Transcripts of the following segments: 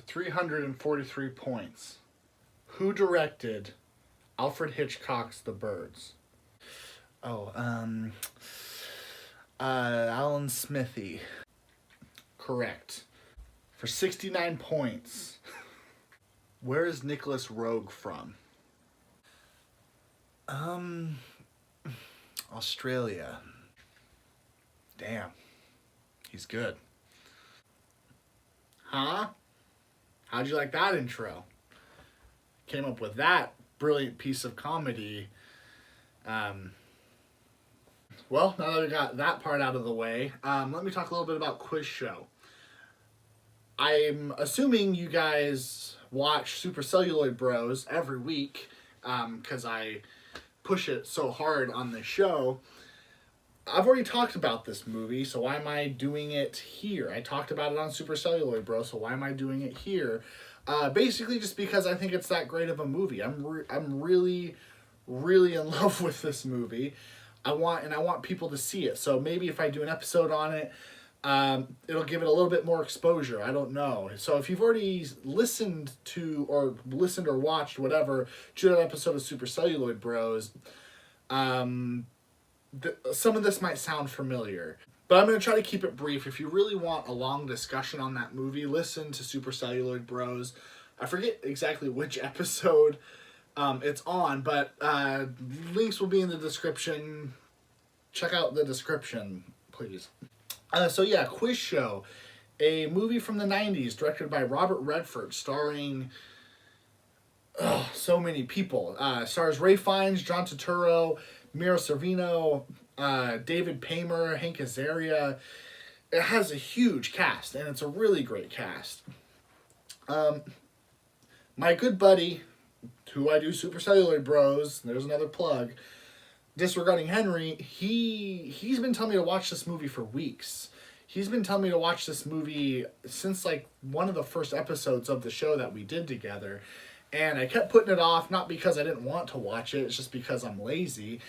343 points. Who directed Alfred Hitchcock's The Birds? Oh, Alan Smithy. Correct. For 69 points. Where is Nicholas Roeg from? Australia. Damn. He's good. Huh? How'd you like that intro? Came up with that brilliant piece of comedy. Well, now that we got that part out of the way, let me talk a little bit about Quiz Show. I'm assuming you guys watch Super Celluloid Bros every week, because I push it so hard on this show. I've already talked about this movie, so why am I doing it here? I talked about it on Super Celluloid Bros, so why am I doing it here? Basically just because I think it's that great of a movie. I'm really, really in love with this movie. I want people to see it. So maybe if I do an episode on it, it'll give it a little bit more exposure. I don't know. So if you've already listened or watched whatever to that episode of Super Celluloid Bros, some of this might sound familiar. But I'm going to try to keep it brief. If you really want a long discussion on that movie, listen to Super Celluloid Bros. I forget exactly which episode it's on, but links will be in the description. Check out the description, please. So yeah, Quiz Show, a movie from the 90s directed by Robert Redford, starring so many people. Stars Ray Fiennes, John Turturro, Mira Sorvino, David Paymer, Hank Azaria. It has a huge cast, and it's a really great cast. My good buddy, who I do Super Celluloid Bros, there's another plug, Disregarding Henry, he's been telling me to watch this movie for weeks. He's been telling me to watch this movie since like one of the first episodes of the show that we did together. And I kept putting it off, not because I didn't want to watch it, it's just because I'm lazy.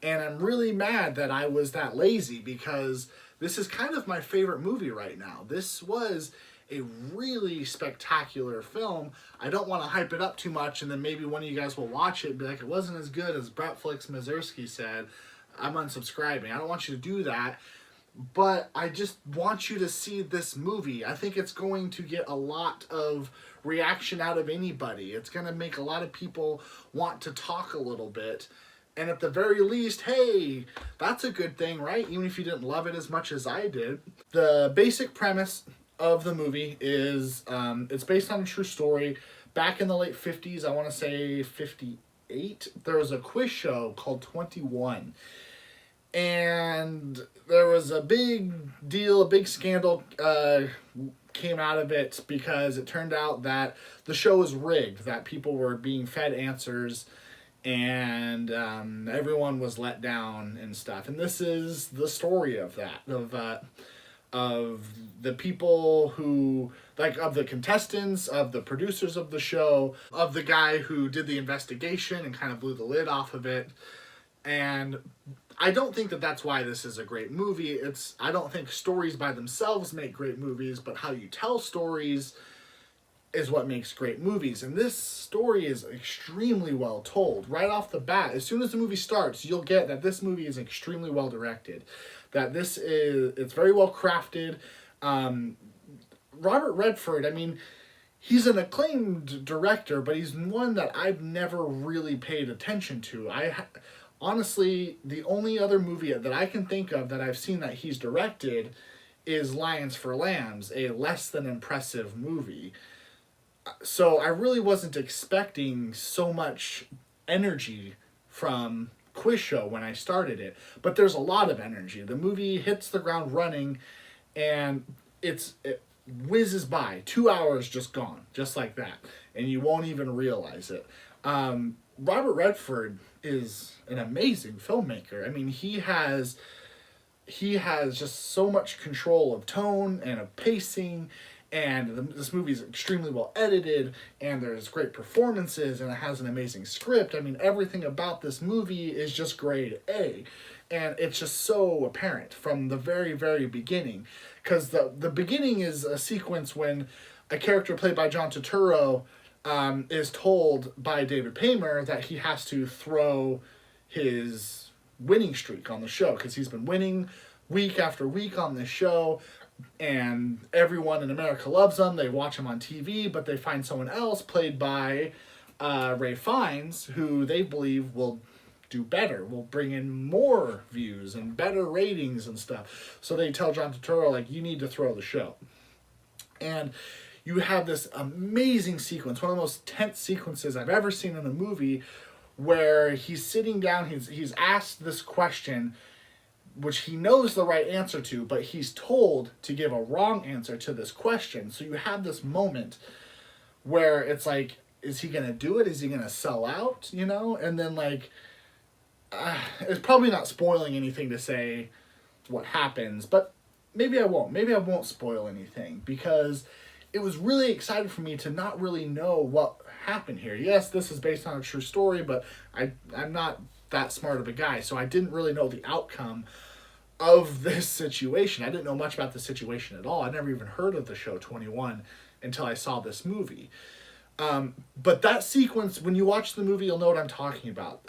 And I'm really mad that I was that lazy, because this is kind of my favorite movie right now. This was a really spectacular film. I don't want to hype it up too much, and then maybe one of you guys will watch it and be like, it wasn't as good as Bretflix Mazursky said. I'm unsubscribing. I don't want you to do that, but I just want you to see this movie. I think it's going to get a lot of reaction out of anybody. It's going to make a lot of people want to talk a little bit. And at the very least, hey, that's a good thing, right? Even if you didn't love it as much as I did. The basic premise of the movie is it's based on a true story. Back in the late 50s, I want to say 58, there was a quiz show called 21. And there was a big deal, a big scandal came out of it, because it turned out that the show was rigged, that people were being fed answers, and everyone was let down and stuff. And this is the story of that, of the people who, like, of the contestants, of the producers of the show, of the guy who did the investigation and kind of blew the lid off of it. And I don't think that that's why this is a great movie. I don't think stories by themselves make great movies, but how you tell stories is what makes great movies. And this story is extremely well told. Right off the bat, as soon as the movie starts, you'll get that this movie is extremely well directed. That it's very well crafted. Robert Redford, I mean, he's an acclaimed director, but he's one that I've never really paid attention to. Honestly, the only other movie that I can think of that I've seen that he's directed is Lions for Lambs, a less than impressive movie. So I really wasn't expecting so much energy from Quiz Show when I started it. But there's a lot of energy. The movie hits the ground running, and it whizzes by. 2 hours just gone, just like that. And you won't even realize it. Robert Redford is an amazing filmmaker. I mean, he has just so much control of tone and of pacing, and this movie is extremely well edited, and there's great performances, and it has an amazing script. I mean, everything about this movie is just grade A, and it's just so apparent from the very, very beginning. because the beginning is a sequence when a character played by John Turturro is told by David Paymer that he has to throw his winning streak on the show because he's been winning week after week on this show, and everyone in America loves him. They watch him on TV, but they find someone else played by Ray Fiennes who they believe will do better, will bring in more views and better ratings and stuff. So they tell John Turturro, like, you need to throw the show. And you have this amazing sequence, one of the most tense sequences I've ever seen in a movie, where he's sitting down, he's asked this question, which he knows the right answer to, but he's told to give a wrong answer to this question. So you have this moment where it's like, is he going to do it? Is he going to sell out? You know? And then, like, it's probably not spoiling anything to say what happens, but maybe I won't. Maybe I won't spoil anything, because it was really exciting for me to not really know what happened here. Yes, this is based on a true story, but I'm not that smart of a guy, so I didn't really know the outcome of this situation. I didn't know much about the situation at all. I never even heard of the show 21 until I saw this movie. But that sequence, when you watch the movie, you'll know what I'm talking about,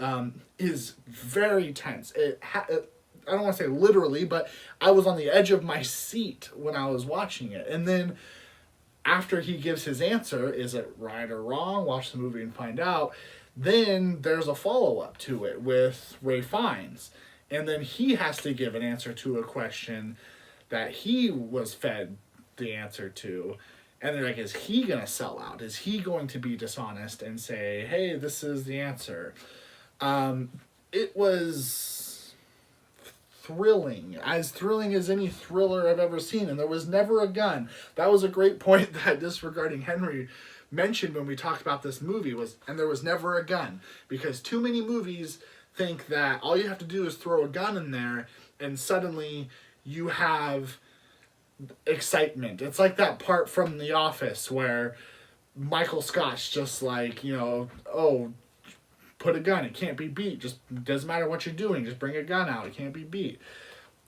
is very tense. I don't want to say literally, but I was on the edge of my seat when I was watching it. And then after he gives his answer, is it right or wrong? Watch the movie and find out. Then there's a follow-up to it with Ray Fiennes. And then he has to give an answer to a question that he was fed the answer to. And they're like, is he going to sell out? Is he going to be dishonest and say, hey, this is the answer? It was thrilling as any thriller I've ever seen. And there was never a gun. That was a great point that Disregarding Henry mentioned when we talked about this movie, and there was never a gun. Because too many movies think that all you have to do is throw a gun in there and suddenly you have excitement. It's like that part from The Office where Michael Scott's just like, you know, oh, put a gun, it can't be beat. Just doesn't matter what you're doing, just bring a gun out, it can't be beat.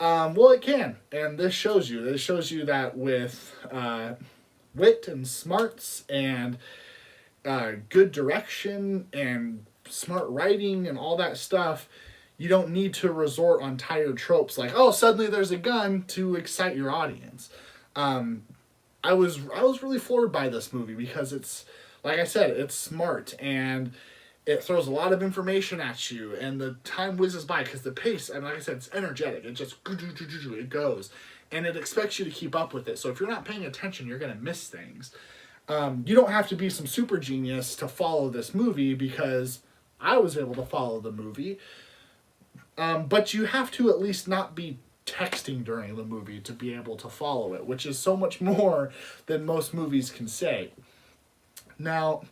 Well, it can, and this shows you. This shows you that with wit and smarts and good direction and smart writing and all that stuff, you don't need to resort on tired tropes like, oh, suddenly there's a gun to excite your audience. I was really floored by this movie because it's, like I said, it's smart and it throws a lot of information at you and the time whizzes by because the pace, and like I said, it's energetic. It just, it goes. And it expects you to keep up with it. So if you're not paying attention, you're going to miss things. You don't have to be some super genius to follow this movie, because I was able to follow the movie. But you have to at least not be texting during the movie to be able to follow it, which is so much more than most movies can say. Now,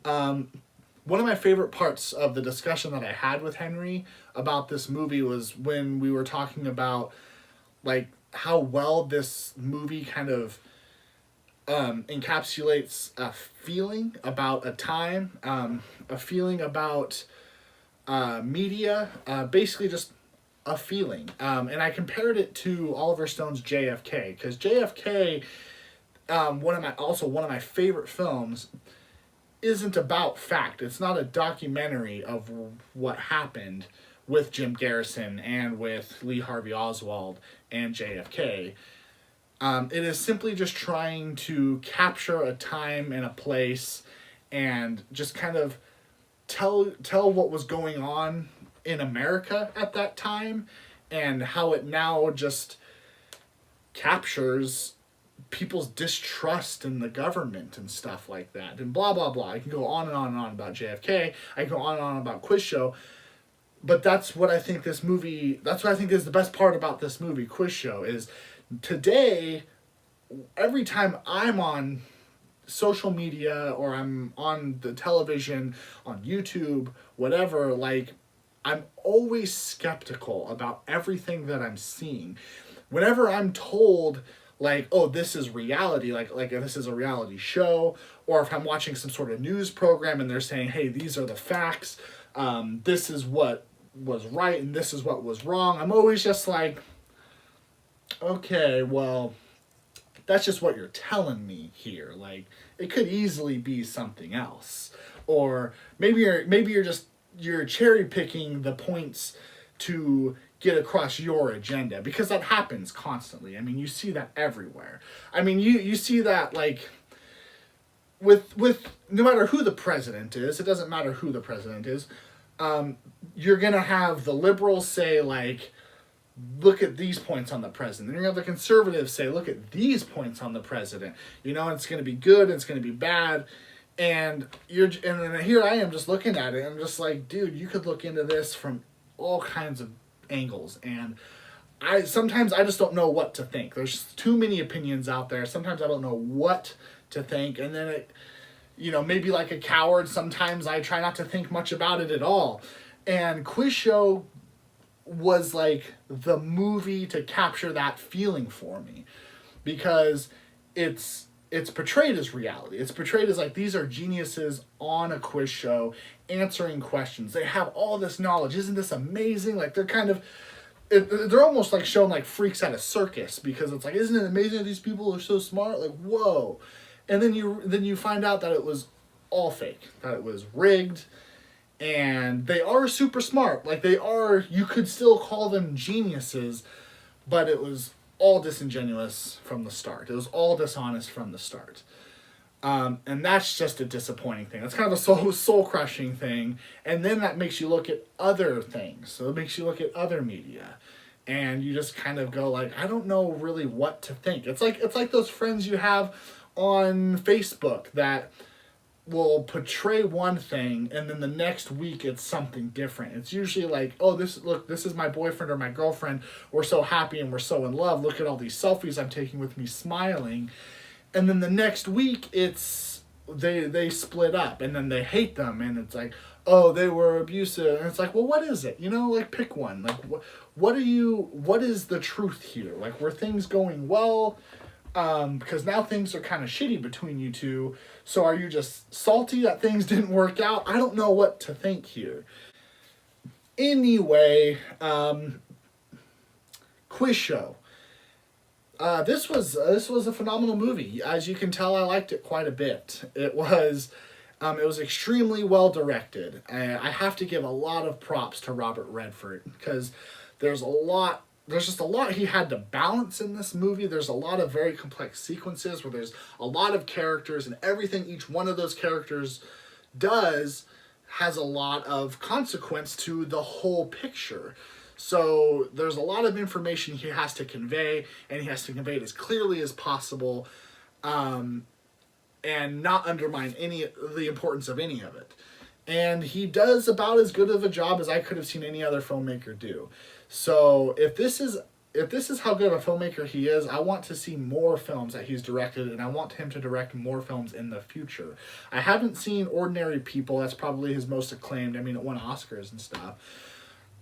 one of my favorite parts of the discussion that I had with Henry about this movie was when we were talking about, like, how well this movie kind of encapsulates a feeling about a time, a feeling about media, basically just a feeling. And I compared it to Oliver Stone's JFK, because JFK, one of my favorite films, isn't about fact. It's not a documentary of what happened with Jim Garrison and with Lee Harvey Oswald and JFK. It is simply just trying to capture a time and a place and just kind of tell what was going on in America at that time and how it now just captures people's distrust in the government and stuff like that, and blah blah blah. I can go on and on and on about JFK. I can go on and on about Quiz Show, but that's what I think this movie, that's what I think is the best part about this movie, Quiz Show, is today, every time I'm on social media or I'm on the television, on YouTube, whatever, like, I'm always skeptical about everything that I'm seeing. Whenever I'm told, like, oh, this is reality, like if this is a reality show, or if I'm watching some sort of news program and they're saying, hey, these are the facts, this is what was right and this is what was wrong, I'm always just like, okay, well, that's just what you're telling me here. Like, it could easily be something else. Or maybe you're cherry picking the points to get across your agenda, because that happens constantly. I mean, you see that everywhere. I mean, you see that, like, with no matter who the president is, it doesn't matter who the president is, you're gonna have the liberals say, like, look at these points on the president. Then you're gonna have the conservatives say, look at these points on the president. You know, it's gonna be good, and it's gonna be bad. And then here I am just looking at it, and I'm just like, dude, you could look into this from all kinds of angles, and sometimes I just don't know what to think. There's too many opinions out there. Sometimes I don't know what to think, and then it, you know, maybe like a coward, sometimes I try not to think much about it at all. And Quiz Show was like the movie to capture that feeling for me, because it's portrayed as reality. It's portrayed as like, these are geniuses on a quiz show answering questions. They have all this knowledge. Isn't this amazing? Like, they're almost like showing like freaks at a circus, because it's like, isn't it amazing that these people are so smart? Like, whoa. And then you find out that it was all fake, that it was rigged, and they are super smart. Like, you could still call them geniuses, but it was all disingenuous from the start. It was all dishonest from the start. And that's just a disappointing thing. That's kind of a soul-crushing thing. And then that makes you look at other things. So it makes you look at other media. And you just kind of go like, I don't know really what to think. It's like those friends you have on Facebook that will portray one thing, and then the next week it's something different. It's usually like, oh, this is my boyfriend or my girlfriend. We're so happy and we're so in love. Look at all these selfies I'm taking with me smiling. And then the next week it's they split up, and then they hate them, and it's like, oh, they were abusive. And it's like, well, what is it? You know, like, pick one. Like, what is the truth here? Like, were things going well? Because now things are kind of shitty between you two. So are you just salty that things didn't work out? I don't know what to think here. Anyway, Quiz Show. This was a phenomenal movie. As you can tell, I liked it quite a bit. It was extremely well directed. I have to give a lot of props to Robert Redford, because there's just a lot he had to balance in this movie. There's a lot of very complex sequences where there's a lot of characters, and everything each one of those characters does has a lot of consequence to the whole picture. So there's a lot of information he has to convey, and he has to convey it as clearly as possible, and not undermine the importance of any of it. And he does about as good of a job as I could have seen any other filmmaker do. So if this is how good of a filmmaker he is, I want to see more films that he's directed, and I want him to direct more films in the future. I haven't seen Ordinary People. That's probably his most acclaimed. I mean, it won Oscars and stuff.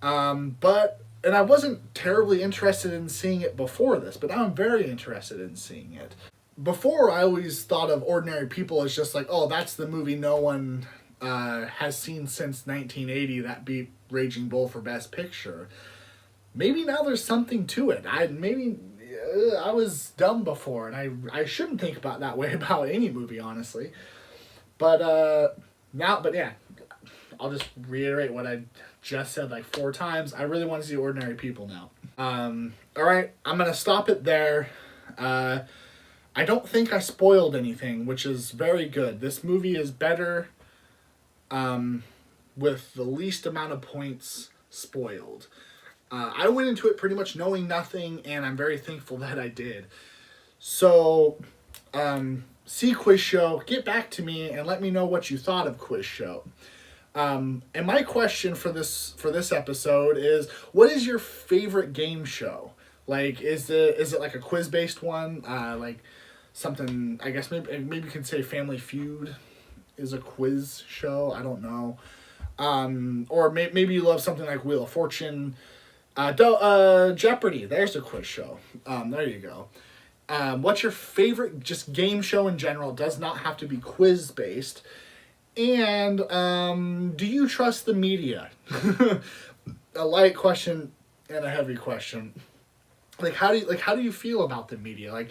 And I wasn't terribly interested in seeing it before this, but now I'm very interested in seeing it. Before, I always thought of Ordinary People as just like, oh, that's the movie no one has seen since 1980 that beat Raging Bull for Best Picture. Maybe now there's something to it. I was dumb before, and I shouldn't think about that way about any movie, honestly. But yeah, I'll just reiterate what I just said like 4 times. I really want to see Ordinary People now. All right, I'm gonna stop it there. I don't think I spoiled anything, which is very good. This movie is better with the least amount of points spoiled. I went into it pretty much knowing nothing, and I'm very thankful that I did. So, see Quiz Show, get back to me, and let me know what you thought of Quiz Show. And my question for this episode is, what is your favorite game show? Like, is it like a quiz-based one? Like something, I guess maybe you can say Family Feud is a quiz show. I don't know. Or maybe you love something like Wheel of Fortune. Jeopardy, there's a quiz show. There you go. What's your favorite just game show in general? It does not have to be quiz based. And do you trust the media? A light question and a heavy question. How do you feel about the media? Like,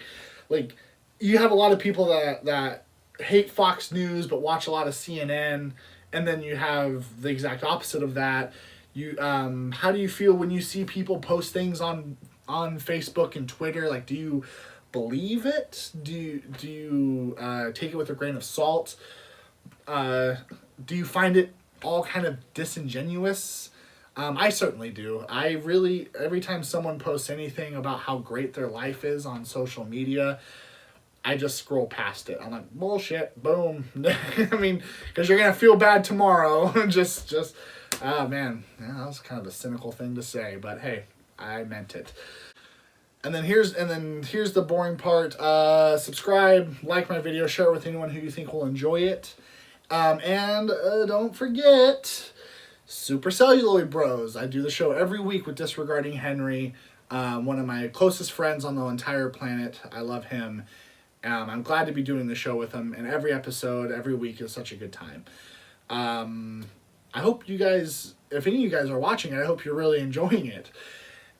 like, you have a lot of people that hate Fox News but watch a lot of CNN, and then you have the exact opposite of that. You how do you feel when you see people post things on Facebook and Twitter? Like, do you believe it? Do you take it with a grain of salt? Do you find it all kind of disingenuous? I certainly do. I really, every time someone posts anything about how great their life is on social media, I just scroll past it. I'm like, bullshit, boom. I mean, because you're gonna feel bad tomorrow. just, oh man, yeah, that was kind of a cynical thing to say, but hey, I meant it. And then here's the boring part. Subscribe, like my video, share it with anyone who you think will enjoy it, and don't forget Super Celluloid Bros. I do the show every week with Disregarding Henry, one of my closest friends on the entire planet. I love him. I'm glad to be doing the show with him, and every episode, every week is such a good time. I hope you guys, if any of you guys are watching it, I hope you're really enjoying it.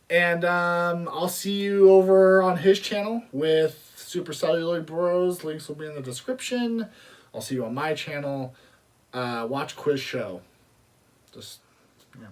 And I'll see you over on his channel with Super Celluloid Bros. Links will be in the description. I'll see you on my channel. Watch Quiz Show. Just, yeah.